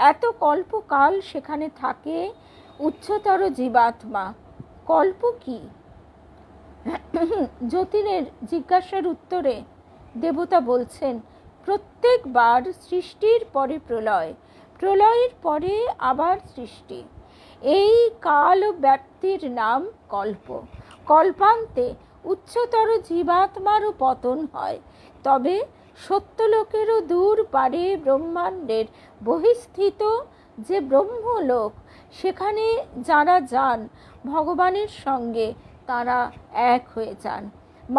এত কল্পকাল সেখানে থাকে উচ্চতর জীবাত্মা। কল্প কি? যতীনের জিজ্ঞাসার উত্তরে দেবতা বলছেন, প্রত্যেকবার সৃষ্টির পরে প্রলয়, প্রলয়ের পরে আবার সৃষ্টি, এই কাল ব্যাপ্তির নাম কল্প। কল্পান্তে উচ্চতর জীবাত্মারও পতন হয়। তবে সত্যলোকেরও দূর পারে ব্রহ্মাণ্ডের বহিস্থিত যে ব্রহ্মলোক, সেখানে যারা যান ভগবানের সঙ্গে তারা এক হয়ে যান,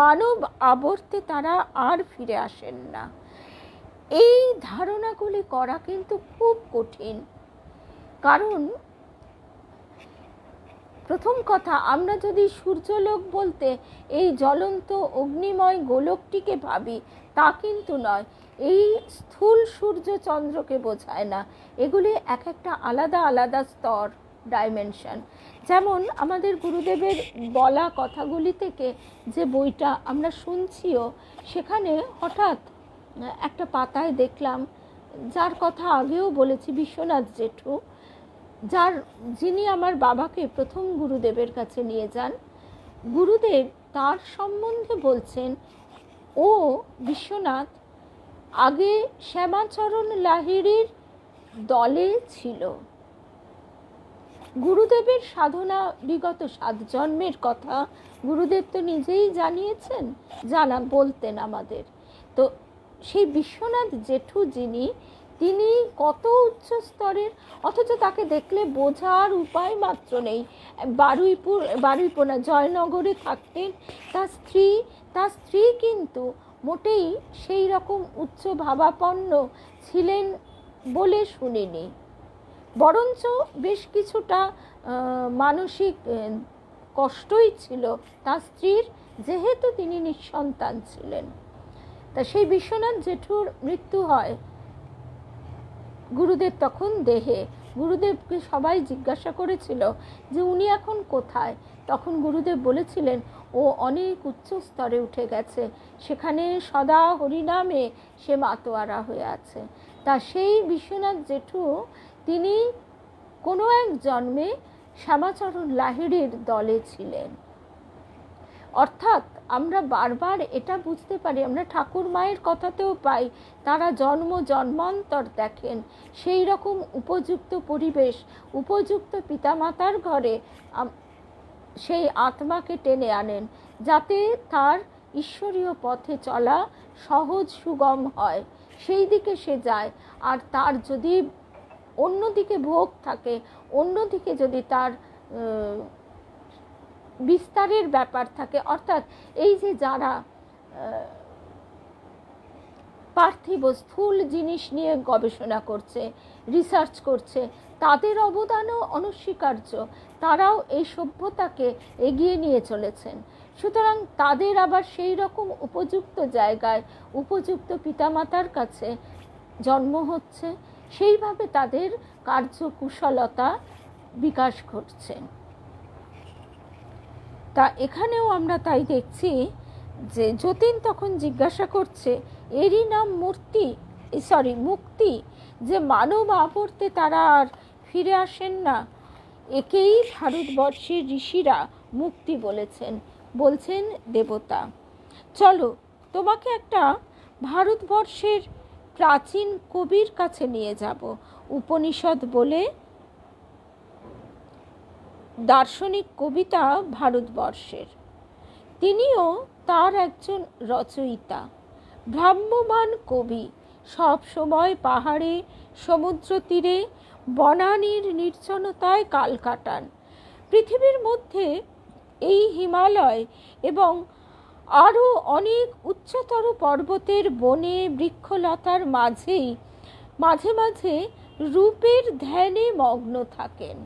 মানব আবর্তে তারা আর ফিরে আসেন না। এই ধারণাগুলি করা কিন্তু খুব কঠিন, কারণ প্রথম কথা, আমরা যদি সূর্যলোক বলতে এই জ্বলন্ত অগ্নিময় গোলকটিকে ভাবি, তা কিন্তু নয়। এই স্থূল সূর্য চন্দ্রকে বোঝায় না, এগুলি এক একটা আলাদা আলাদা স্তর, ডাইমেনশন। যেমন আমাদের গুরুদেবের বলা কথাগুলি থেকে যে বইটা আমরা শুনছিও, সেখানে হঠাৎ একটা পাতায় দেখলাম, যার কথা আগেও বলেছি, বিশ্বনাথ জেঠু, যিনি আমার বাবাকে প্রথম গুরুদেবের কাছে নিয়ে যান। গুরুদেব তার সম্বন্ধে বলছেন, ও বিশ্বনাথ আগে শ্যামাচরণ লাহিড়ীর দলে ছিল। গুরুদেবের সাধনা বিগত 7 জন্মের কথা গুরুদেব তো নিজেই জানিয়েছেন, বলতেন আমাদের। তো সেই বিশ্বনাথ জেঠু তিনি কত উচ্চ স্তরের, অথচ তাকে দেখলে বোঝার উপায় মাত্র নেই। বারুইপুর না, জয়নগরে থাকতেন। তার স্ত্রী কিন্তু মোটেই সেই রকম উচ্চ ভাবাপন্ন ছিলেন বলে শুনিনি, বরঞ্চ বেশ কিছুটা মানসিক কষ্টই ছিল তার স্ত্রীর, যেহেতু তিনি নিঃসন্তান ছিলেন। তা সেই বিশ্বনাথ জেঠুর মৃত্যু হয় গুরুদেব তখন দেহে। গুরুদেবকে সবাই জিজ্ঞাসা করেছিল যে উনি এখন কোথায়। তখন গুরুদেব বলেছিলেন, ও অনেক উচ্চ স্তরে উঠে গেছে, সেখানে সদা হরিনামে সে মাতোয়ারা হয়ে আছে। তা সেই বিশ্বনাথ জেঠু তিনি কোনো এক জন্মে শ্যামাচরণ লাহিড়ীর দলে ছিলেন। অর্থাৎ আমরা বারবার এটা বুঝতে পারি, আমরা ঠাকুর মায়ের কথাতেও পাই, তারা জন্ম জন্মান্তর দেখেন সেই রকম উপযুক্ত পরিবেশ, উপযুক্ত পিতামাতার ঘরে সেই আত্মাকে টেনে আনেন, যাতে তার ঈশ্বরীয় পথে চলা সহজ সুগম হয়, সেই দিকে সে যায়। আর তার যদি অন্যদিকে ভোগ থাকে, অন্যদিকে যদি তার বিস্তারের ব্যাপার থাকে, অর্থাৎ এই যে যারা পার্থিব স্থূল জিনিস নিয়ে গবেষণা করছে, রিসার্চ করছে, তাদের অবদানও অনস্বীকার্য, তারাও এই সভ্যতাকে এগিয়ে নিয়ে চলেছেন। সুতরাং তাদের আবার সেই রকম উপযুক্ত জায়গায় উপযুক্ত পিতামাতার কাছে জন্ম হচ্ছে, সেইভাবে তাদের কার্যকুশলতা বিকাশ ঘটছে। তা এখানেও আমরা তাই দেখছি যে যতীন তখন জিজ্ঞাসা করছে, এরই নাম মুক্তি, যে মানব আবর্তে তারা আর ফিরে আসেন না, একেই ভারতবর্ষের ঋষিরা মুক্তি বলছেন দেবতা। চলো তোমাকে একটা ভারতবর্ষের প্রাচীন কবির কাছে নিয়ে যাব। উপনিষদ বলে দার্শনিক কবিতা ভারতবর্ষের, তিনিও তার একজন রচয়িতা, ভ্রাম্যমান কবি, সব সময় পাহাড়ে, সমুদ্র তীরে, বনানীর নির্জনতায় কাল কাটান। পৃথিবীর মধ্যে এই হিমালয় এবং আরও অনেক উচ্চতর পর্বতের বনে বৃক্ষলতার মাঝেই মাঝে মাঝে রূপের ধ্যানে মগ্ন থাকেন।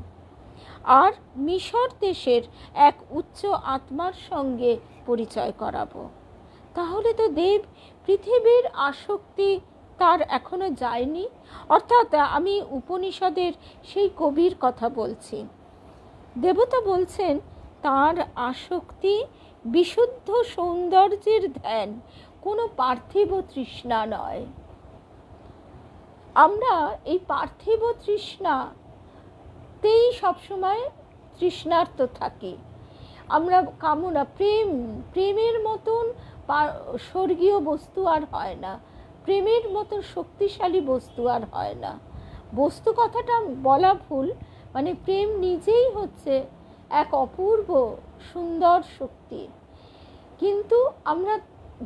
আর মিশর দেশের এক উচ্চ আত্মার সঙ্গে পরিচয় করাবো। তাহলে তো দেব পৃথিবীর আসক্তি তার এখনো যায়নি। অর্থাৎ আমি উপনিষদের সেই কবির কথা বলছি। দেবতা বলছেন তার আসক্তি বিশুদ্ধ সৌন্দর্যের ধ্যান, কোনো পার্থিব তৃষ্ণা নয়। আমরা এই পার্থিব তৃষ্ণাতেই সবসময় তৃষ্ণার্ত থাকি। আমরা কামনা, প্রেমের মতন স্বর্গীয় বস্তু আর হয় না, প্রেমের মতন শক্তিশালী বস্তু আর হয় না। বস্তু কথাটা বলা ভুল, মানে প্রেম নিজেই হচ্ছে এক অপূর্ব সুন্দর শক্তি। কিন্তু আমরা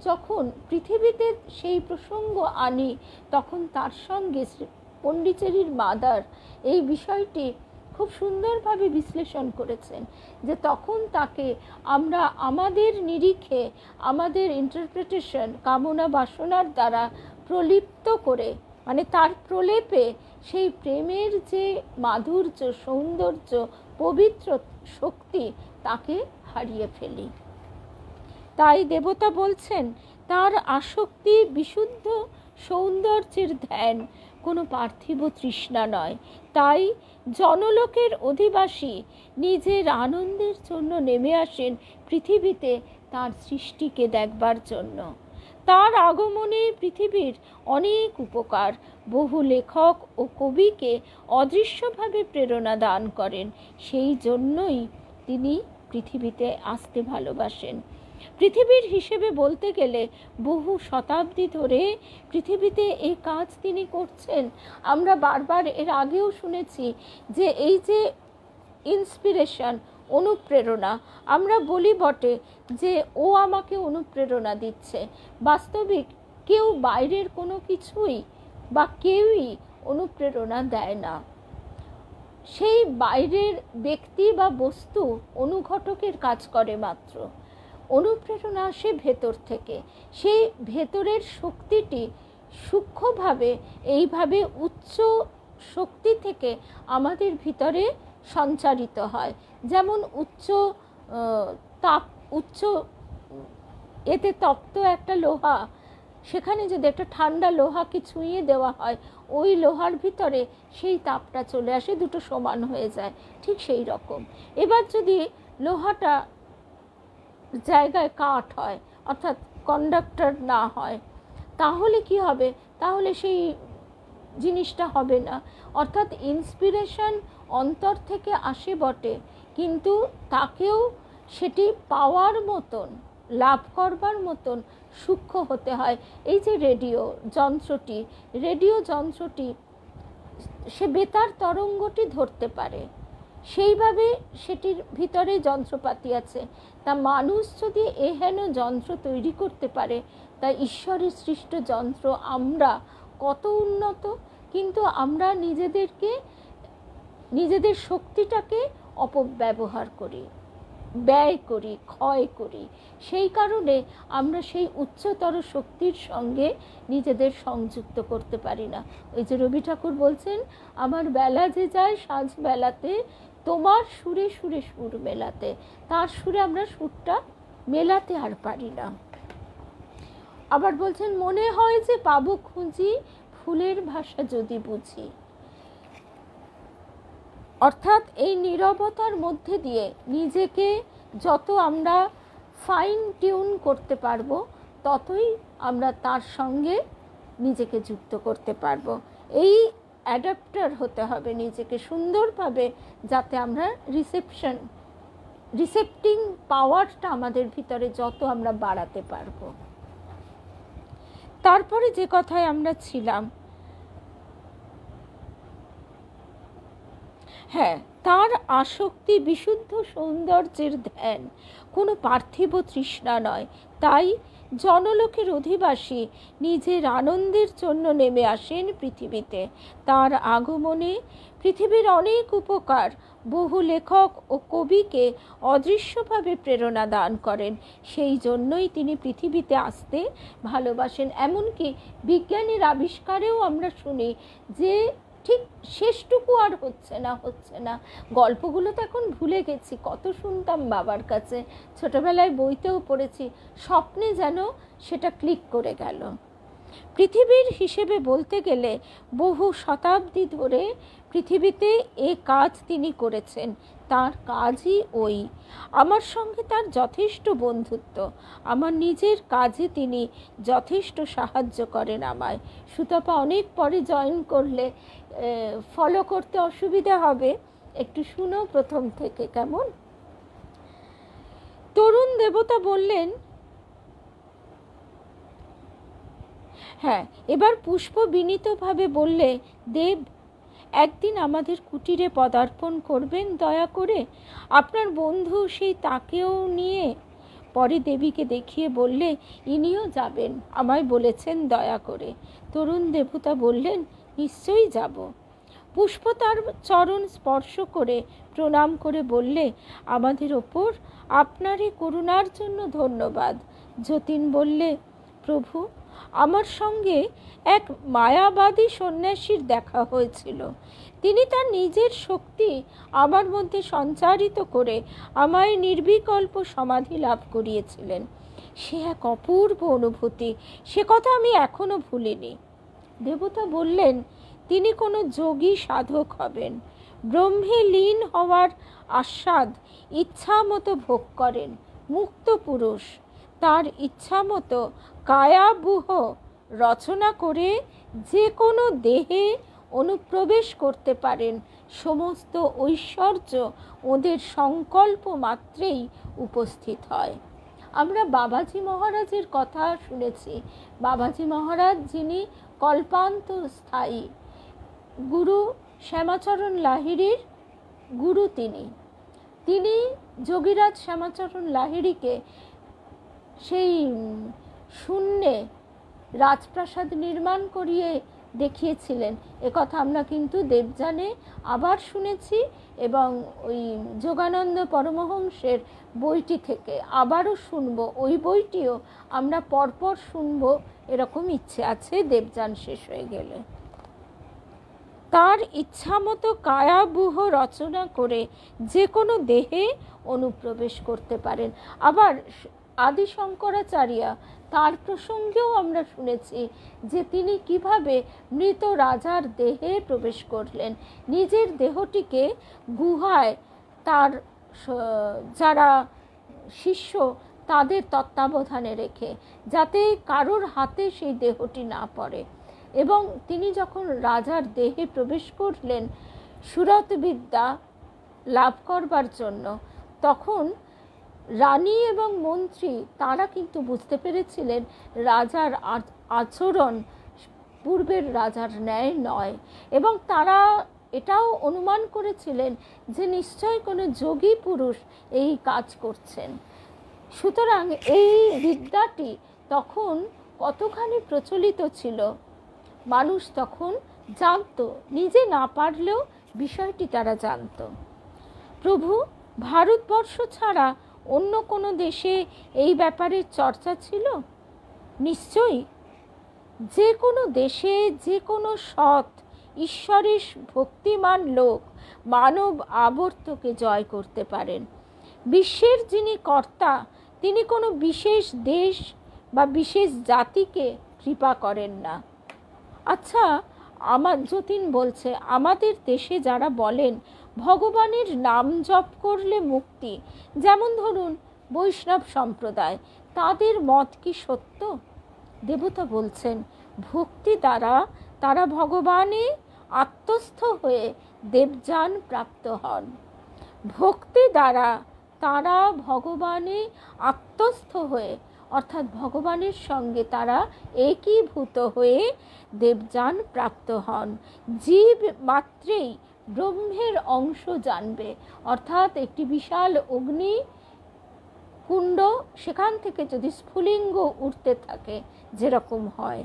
যখন পৃথিবীতে সেই প্রসঙ্গ আনি, তখন তার সঙ্গে পণ্ডিচেরির মাদার এই বিষয়টি খুব সুন্দরভাবে বিশ্লেষণ করেছেন, যে তখন তাকে আমরা আমাদের নিরিখে, আমাদের ইন্টারপ্রিটেশন, কামনা বাসনার দ্বারা প্রলিপ্ত করে, মানে তার প্রলেপে সেই প্রেমের যে মাধুর্য, সৌন্দর্য, পবিত্র শক্তি, তাকে হারিয়ে ফেলি। তাই দেবতা বলছেন তার আসক্তি বিশুদ্ধ সৌন্দর্যের ধ্যান, কোনো পার্থিব তৃষ্ণা নয়। তাই জনলোকের অধিবাসী নিজের আনন্দের জন্য নেমে আসেন পৃথিবীতে তার সৃষ্টিকে দেখবার জন্য। তার আগমনে পৃথিবীর অনেক উপকার, বহু লেখক ও কবিকে অদৃশ্যভাবে প্রেরণা দান করেন। সেই জন্যই তিনি পৃথিবীতে আসতে ভালোবাসেন। পৃথিবীর হিসেবে বলতে গেলে বহু শতাব্দী ধরে পৃথিবীতে এই কাজ তিনি করছেন। আমরা বারবার এর আগেও শুনেছি যে এই যে ইন্সপিরেশন, অনুপ্রেরণা, আমরা বলি বটে যে ও আমাকে অনুপ্রেরণা দিচ্ছে, বাস্তবিক কেউ বাইরের কোনো কিছুই বা কেউই অনুপ্রেরণা দেয় না। সেই বাইরের ব্যক্তি বা বস্তু অনুঘটকের কাজ করে মাত্র। অনুপ্রেরণা আসে ভেতর থেকে। সেই ভেতরের শক্তিটি সূক্ষ্মভাবে এইভাবে উচ্চ শক্তি থেকে আমাদের ভিতরে সঞ্চারিত হয়। যেমন উচ্চ এতে তপ্ত একটা লোহা, সেখানে যদি একটা ঠান্ডা লোহাকে ছুঁয়ে দেওয়া হয়, ওই লোহার ভিতরে সেই তাপটা চলে আসে, দুটো সমান হয়ে যায়। ঠিক সেই রকম এবার যদি লোহাটা জায়গায় কাঠ হয়, অর্থাৎ কন্ডাক্টর না হয়, তাহলে কি হবে? তাহলে সেই জিনিসটা হবে না। অর্থাৎ ইন্সপিরেশন অন্তর থেকে আসে বটে, কিন্তু তাকেও সেটি পাওয়ার মতন, লাভ করবার মতন সূক্ষ্ম হতে হয়। এই যে রেডিও যন্ত্রটি সে বেতার তরঙ্গটি ধরতে পারে, সেইভাবে সেটির ভিতরে যন্ত্রপাতি আছে। তা মানুষ যদি এহেন যন্ত্র তৈরি করতে পারে, তা ঈশ্বরের সৃষ্ট যন্ত্র আমরা কত উন্নত। কিন্তু আমরা নিজেদের শক্তিটাকে অপব্যবহার করি, ব্যয় করি, ক্ষয় করি। সেই কারণে আমরা সেই উচ্চতর শক্তির সঙ্গে নিজেদের সংযুক্ত করতে পারি না। ওই যে রবি ঠাকুর বলছেন, আমার বেলা যে যায় সাঁঝ বেলাতে, তোমার সুরে সুরে সুর মেলাতে। তার সুরে আমরা সুরটা মেলাতে আর পারি না। আবার বলছেন, মনে হয় যে পাবো খুঁজি ফুলের ভাষা যদি বুঝি। অর্থাৎ এই নীরবতার মধ্যে দিয়ে নিজেকে যত আমরা ফাইন টিউন করতে পারবো, ততই আমরা তার সঙ্গে নিজেকে যুক্ত করতে পারবো। এই অ্যাডাপ্টার হতে হবে নিজেকে সুন্দরভাবে, যাতে আমরা রিসেপ্টিং পাওয়ারটা আমাদের ভিতরে যত আমরা বাড়াতে পারবো। তারপরে যে কথায় আমরা ছিলাম, হ্যাঁ, তার আসক্তি বিশুদ্ধ সৌন্দর্যের ধ্যান, কোনো পার্থিব তৃষ্ণা নয়। তাই জনলোকের অধিবাসী নিজের আনন্দের জন্য নেমে আসেন পৃথিবীতে। তার আগমনে পৃথিবীর অনেক উপকার বহু লেখক ও কবিকে অদৃশ্যভাবে প্রেরণা দান করেন। সেই জন্যই তিনি পৃথিবীতে আসতে ভালোবাসেন। এমনকি বিজ্ঞানের আবিষ্কারেও আমরা শুনি যে ঠিক শেষটুকু আর হচ্ছে না। গল্পগুলো তো এখন ভুলে গেছি, কত শুনতাম বাবার কাছে, ছোটবেলায় বইতেও পড়েছি, স্বপ্নে যেন সেটা ক্লিক করে গেল। পৃথিবীর হিসেবে বলতে গেলে বহু শতাব্দী ধরে পৃথিবীতে এ কাজ তিনি করেছেন। তার কাজই ওই। আমার সঙ্গে তার যথেষ্ট বন্ধুত্ব। আমার নিজের কাজে তিনি যথেষ্ট সাহায্য করেন আমায়। সুতপা অনেক পরে জয়েন করলে ফলো করতে অসুবিধা হবে, একটু শুনো প্রথম থেকে কেমন। তরুণ দেবতা বললেন, হ্যাঁ, এবার পুষ্প বিনীতভাবে বললে, দেব, একদিন আমাদের কুটিরে পদার্পণ করবেন দয়া করে, আপনার বন্ধু সেই তাকেও নিয়ে। পরে দেবীকে দেখিয়ে বললে, ইনিও যাবেন, আমায় বলেছেন দয়া করে। তরুণ দেবতা বললেন, নিশ্চয়ই যাব। পুষ্প তার চরণ স্পর্শ করে প্রণাম করে বললে, আমাদের ওপর আপনারই করুণার জন্য ধন্যবাদ। যতীন বললে, প্রভু, আমার সঙ্গে এক মায়াবাদী সন্ন্যাসীর দেখা হয়েছিল। তিনি তার নিজের শক্তি আমার মধ্যে সঞ্চারিত করে আমায় নির্বিকল্প সমাধি লাভ করিয়েছিলেন। সে এক অপূর্ব অনুভূতি, সে কথা আমি এখনো ভুলিনি। দেবতা বললেন, তিনি কোনো যোগী সাধক হবেন, ব্রহ্মে লীন হওয়ার আস্বাদ ইচ্ছা মতো ভোগ করেন, মুক্ত পুরুষ। তার ইচ্ছা মতো কায়াবুহ রচনা করে যে কোনো দেহে অনুপ্রবেশ করতে পারেন। সমস্ত ঐশ্বর্য ওদের সংকল্প মাত্রেই উপস্থিত হয়। আমরা বাবাজি মহারাজের কথা শুনেছি। বাবাজি মহারাজ যিনি কল্পান্ত স্থায়ী গুরু, শ্যামাচরণ লাহিড়ির গুরু, তিনি যোগীরাজ শ্যামাচরণ লাহিড়িকে সেই শূন্যে রাজপ্রাসাদ নির্মাণ করিয়ে দেখিয়েছিলেন। একথা আমরা কিন্তু দেবযানে আবার শুনেছি, এবং ওই যোগানন্দ পরমহংসের বইটি থেকে আবারও শুনব। ওই বইটিও আমরা পরপর শুনব, এরকম ইচ্ছে আছে দেবযান শেষ হয়ে গেলে। তার ইচ্ছা মতো কায়াবুহ রচনা করে যে কোনো দেহে অনুপ্রবেশ করতে পারেন। আবার আদি শঙ্করাচার্য, তার প্রসঙ্গেও আমরা শুনেছি যে তিনি কিভাবে মৃত রাজার দেহে প্রবেশ করলেন, নিজের দেহটিকে গুহায় তার যারা শিষ্য তাদের তত্ত্বাবধানে রেখে, যাতে কারোর হাতে সেই দেহটি না পড়ে। এবং তিনি যখন রাজার দেহে প্রবেশ করলেন সুরত বিদ্যা লাভ করবার জন্য, তখন রানী এবং মন্ত্রী তারা কিন্তু বুঝতে পেরেছিলেন রাজার আচরণ পূর্বের রাজার ন্যায় নয়, এবং তারা এটাও অনুমান করেছিলেন যে নিশ্চয় কোনো যোগী পুরুষ এই কাজ করছেন। সুতরাং এই বিদ্যাটি তখন কতখানি প্রচলিত ছিল, মানুষ তখন জানতো, নিজে না পারলেও বিষয়টি তারা জানতো। প্রভু, ভারতবর্ষ ছাড়া অন্য কোনো দেশে এই ব্যাপারে চর্চা ছিল? নিশ্চয়ই। যে কোনো দেশে যে কোনো সৎ ঈশ্বরের ভক্তিমান লোক মানব আবর্তকে জয় করতে পারেন। বিশ্বের যিনি কর্তা তিনি কোনো বিশেষ দেশ বা বিশেষ জাতিকে কৃপা করেন না। আচ্ছা, যতীন বলছে, আমাদের দেশে যারা বলেন ভগবানের নাম জপ করলে মুক্তি, যেমন ধরুন বৈষ্ণব সম্প্রদায়, তাদের মত কি সত্য? দেবতা বলছেন, ভক্তি দ্বারা তারা ভগবানে আত্মস্থ হয়ে দেবযান প্রাপ্ত হন। ভক্তি দ্বারা তারা ভগবানে আত্মস্থ হয়ে, অর্থাৎ ভগবানের সঙ্গে তারা একীভূত হয়ে দেবযান প্রাপ্ত হন। জীব মাত্রেই ব্রহ্মের অংশ জানবে, অর্থাৎ একটি বিশাল অগ্নি কুণ্ড, সেখান থেকে যদি স্ফুলিঙ্গ উঠতে থাকে যেরকম হয়।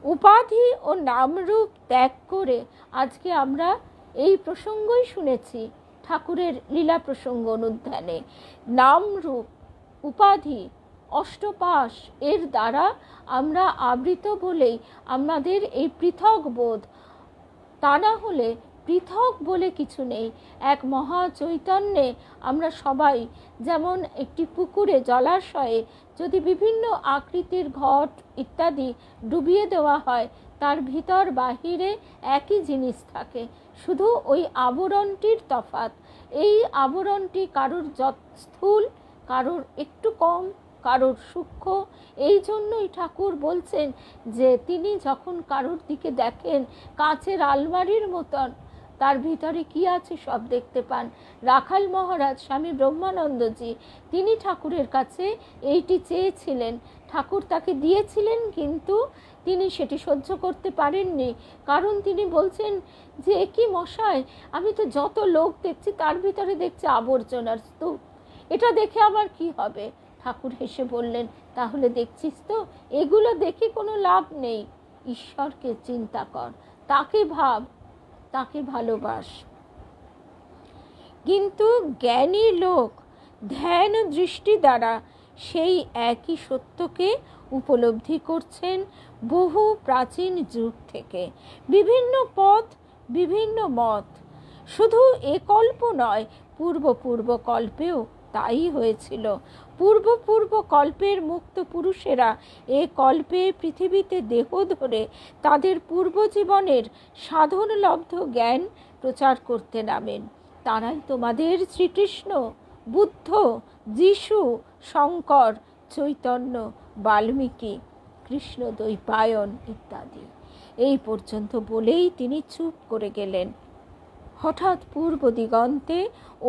উপাধি ও নামরূপ ত্যাগ করে, আজকে আমরা এই প্রসঙ্গই শুনেছি ঠাকুরের লীলা প্রসঙ্গ অনুধ্যানে, নামরূপ উপাধি অষ্টপাশ এর দ্বারা আমরা আবৃত বলেই আমাদের এই পৃথক বোধ। তা না হলে পৃথক বলে কিছু নেই। এক মহা চৈতন্যে আমরা সবাই, যেমন একটি পুকুরে জলাশয়ে যদি বিভিন্ন আকৃতির ঘট ইত্যাদি ডুবিয়ে দেওয়া হয়, তার ভিতর বাহিরে একই জিনিস থাকে, শুধু ওই আবরণটির তফাৎ। এই আবরণটি কারোর স্থূল, কারোর একটু কম, কারোর সূক্ষ্ম। এই জন্যই ঠাকুর বলছেন যে তিনি যখন কারোর দিকে দেখেন কাঁচের আলমারির মতন, তার ভিতরে কি আছে সব দেখতে পান। রাখাল মহারাজ স্বামী ব্রহ্মানন্দজি তিনি ঠাকুরের কাছে এইটি চেয়েছিলেন, ঠাকুর তাকে দিয়েছিলেন, কিন্তু তিনি সেটি সহ্য করতে পারেননি। কারণ তিনি বলছেন যে কি মশাই, আমি তো যত লোক দেখছি তার ভিতরে দেখছি আবর্জনার স্তূপ, এটা দেখে আমার কি হবে? ঠাকুর হেসে বললেন, তাহলে দেখছিস তো, এগুলো দেখে কোনো লাভ নেই। ঈশ্বরকে চিন্তা কর, তাকে ভাব, তাকে ভালোবাস। কিন্তু জ্ঞানী লোক ধ্যান দৃষ্টি দ্বারা সেই একই সত্যকে উপলব্ধি করছেন বহু প্রাচীন যুগ থেকে। বিভিন্ন পথ, বিভিন্ন মত, শুধু এ কল্প নয়, পূর্ব কল্পেও তাই হয়েছিল। পূর্ব কল্পের মুক্ত পুরুষেরা এ কল্পে পৃথিবীতে দেহ ধরে তাদের পূর্বজীবনের সাধনলব্ধ জ্ঞান প্রচার করতে নামেন। তারাই তোমাদের শ্রীকৃষ্ণ, বুদ্ধ, যিশু, শঙ্কর, চৈতন্য, বাল্মীকি, কৃষ্ণদ্বৈপায়ন ইত্যাদি। এই পর্যন্ত বলেই তিনি চুপ করে গেলেন। হঠাৎ পূর্ব দিগন্তে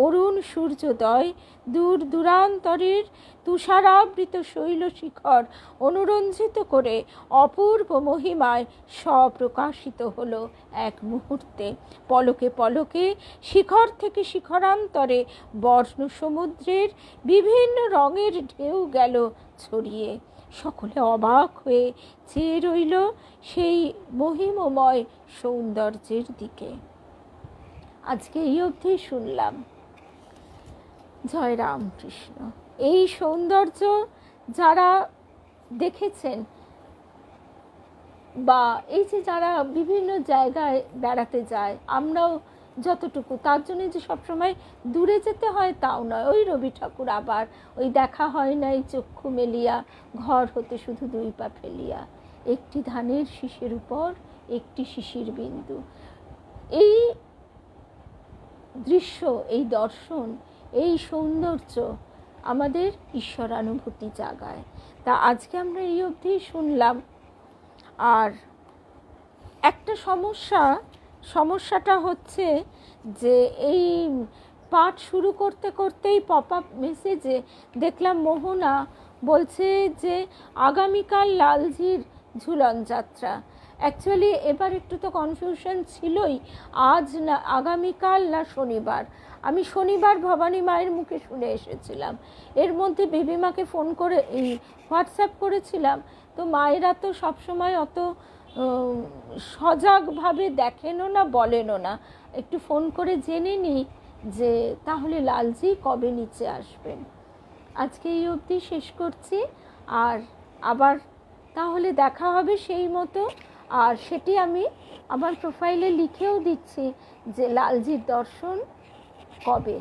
অরুণ সূর্যোদয়, দূর দূরান্তরের তুষারাবৃত শৈলশিখর অনুরঞ্জিত করে অপূর্ব মহিমায় স্বপ্রকাশিত হলো এক মুহূর্তে। পলকে পলকে শিখর থেকে শিখরান্তরে বর্ণ সমুদ্রের বিভিন্ন রঙের ঢেউ গেল ছড়িয়ে। সকলে অবাক হয়ে চেয়ে রইল সেই মহিমময় সৌন্দর্যের দিকে। আজকে এই অবধি শুনলাম। জয় রামকৃষ্ণ। এই সৌন্দর্য যারা দেখেছেন, বা এই যে যারা বিভিন্ন জায়গায় বেড়াতে যায়, আমরাও যতটুকু, তার জন্য যে সবসময় দূরে যেতে হয় তাও নয়। ওই রবি ঠাকুর আবার ওই দেখা হয় নাই চক্ষু মেলিয়া, ঘর হতে শুধু দুই পা ফেলিয়া, একটি ধানের শীষের উপর একটি শিশির বিন্দু। এই দৃশ্য, এই দর্শন, এই সৌন্দর্য আমাদের ঈশ্বরানুভূতি জাগায়। তা আজকে আমরা এই অবধি শুনলাম। আর একটা সমস্যাটা হচ্ছে যে এই পাঠ শুরু করতে করতেই পপ আপ মেসেজে দেখলাম মোহনা বলছে যে আগামীকাল লালজির ঝুলন যাত্রা। অ্যাকচুয়ালি এবার একটু তো কনফিউশন ছিলই, আজ না আগামীকাল না শনিবার। আমি শনিবার ভবানী মায়ের মুখে শুনে এসেছিলাম। এর মধ্যে বেবিমাকে ফোন করে হোয়াটসঅ্যাপ করেছিলাম। তো মায়েরা তো সবসময় অত সজাগভাবে দেখেনও না, বলেনও না। একটু ফোন করে জেনে নিই যে তাহলে লালজি কবে নিচে আসবেন। আজকে এই অবধি শেষ করছি, আর আবার তাহলে দেখা হবে সেই মতো। আর সেটি আমি আমার প্রোফাইলে লিখেও দিচ্ছি যে লালজির দর্শন কবে,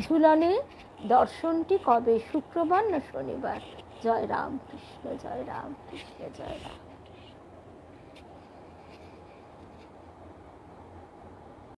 ঝুলনে দর্শনটি কবে, শুক্রবার না শনিবার। জয় রাম কৃষ্ণ, জয় রাম কৃষ্ণ, জয় রাম।